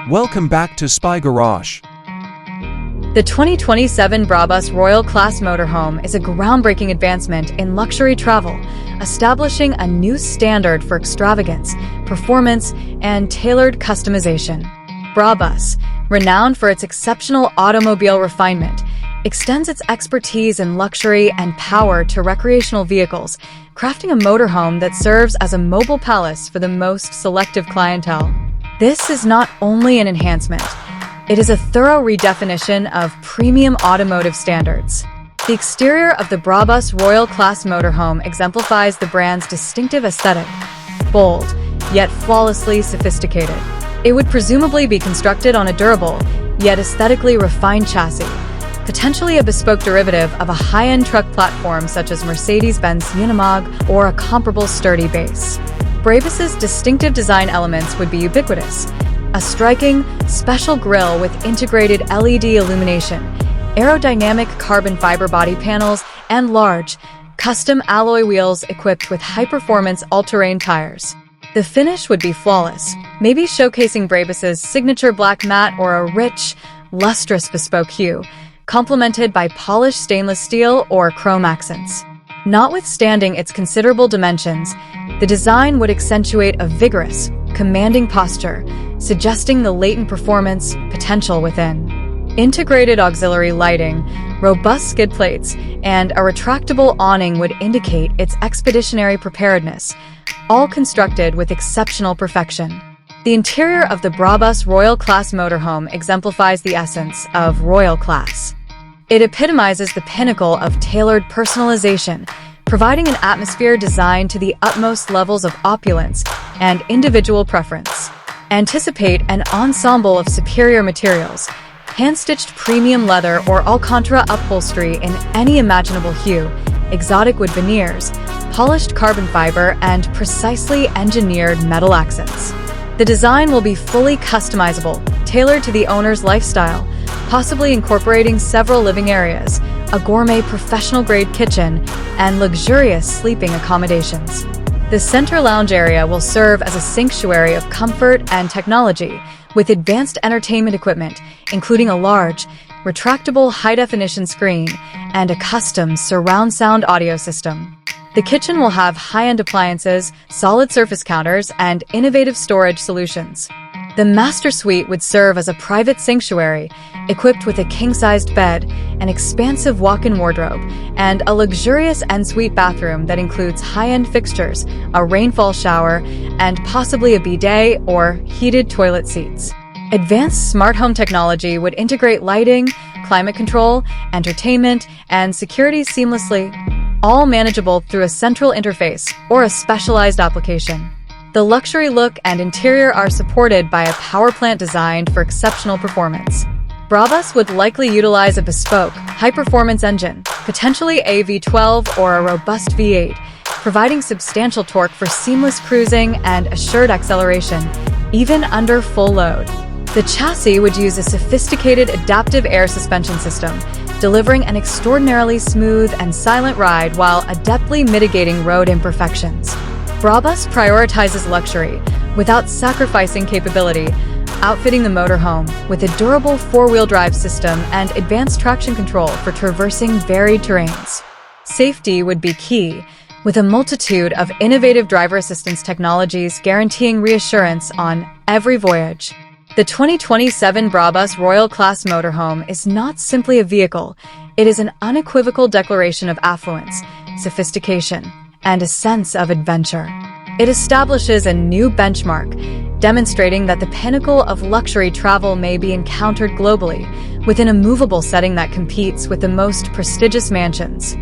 Welcome back to Spy Garage. The 2027 Brabus Royal Class Motorhome is a groundbreaking advancement in luxury travel, establishing a new standard for extravagance, performance, and tailored customization. Brabus, renowned for its exceptional automobile refinement, extends its expertise in luxury and power to recreational vehicles, crafting a motorhome that serves as a mobile palace for the most selective clientele. This is not only an enhancement, it is a thorough redefinition of premium automotive standards. The exterior of the Brabus Royal Class Motorhome exemplifies the brand's distinctive aesthetic, bold, yet flawlessly sophisticated. It would presumably be constructed on a durable, yet aesthetically refined chassis, potentially a bespoke derivative of a high-end truck platform such as Mercedes-Benz Unimog or a comparable sturdy base. Brabus's distinctive design elements would be ubiquitous. A striking, special grille with integrated LED illumination, aerodynamic carbon fiber body panels, and large, custom alloy wheels equipped with high-performance all-terrain tires. The finish would be flawless, maybe showcasing Brabus's signature black matte or a rich, lustrous bespoke hue, complemented by polished stainless steel or chrome accents. Notwithstanding its considerable dimensions, the design would accentuate a vigorous, commanding posture, suggesting the latent performance potential within. Integrated auxiliary lighting, robust skid plates, and a retractable awning would indicate its expeditionary preparedness, all constructed with exceptional perfection. The interior of the Brabus Royal Class Motorhome exemplifies the essence of royal class. It epitomizes the pinnacle of tailored personalization, providing an atmosphere designed to the utmost levels of opulence and individual preference. Anticipate an ensemble of superior materials, hand-stitched premium leather or Alcantara upholstery in any imaginable hue, exotic wood veneers, polished carbon fiber, and precisely engineered metal accents. The design will be fully customizable, tailored to the owner's lifestyle, possibly incorporating several living areas, a gourmet professional-grade kitchen, and luxurious sleeping accommodations. The center lounge area will serve as a sanctuary of comfort and technology, with advanced entertainment equipment, including a large, retractable high-definition screen and a custom surround sound audio system. The kitchen will have high-end appliances, solid surface counters, and innovative storage solutions. The master suite would serve as a private sanctuary, equipped with a king-sized bed, an expansive walk-in wardrobe, and a luxurious ensuite bathroom that includes high-end fixtures, a rainfall shower, and possibly a bidet or heated toilet seats. Advanced smart home technology would integrate lighting, climate control, entertainment, and security seamlessly, all manageable through a central interface or a specialized application. The luxury look and interior are supported by a power plant designed for exceptional performance. Brabus would likely utilize a bespoke, high-performance engine, potentially a V12 or a robust V8, providing substantial torque for seamless cruising and assured acceleration, even under full load. The chassis would use a sophisticated adaptive air suspension system, delivering an extraordinarily smooth and silent ride while adeptly mitigating road imperfections. Brabus prioritizes luxury without sacrificing capability, outfitting the motorhome with a durable four-wheel drive system and advanced traction control for traversing varied terrains. Safety would be key, with a multitude of innovative driver assistance technologies guaranteeing reassurance on every voyage. The 2027 Brabus Royal Class Motorhome is not simply a vehicle, it is an unequivocal declaration of affluence, sophistication, and a sense of adventure. It establishes a new benchmark, demonstrating that the pinnacle of luxury travel may be encountered globally, within a movable setting that competes with the most prestigious mansions.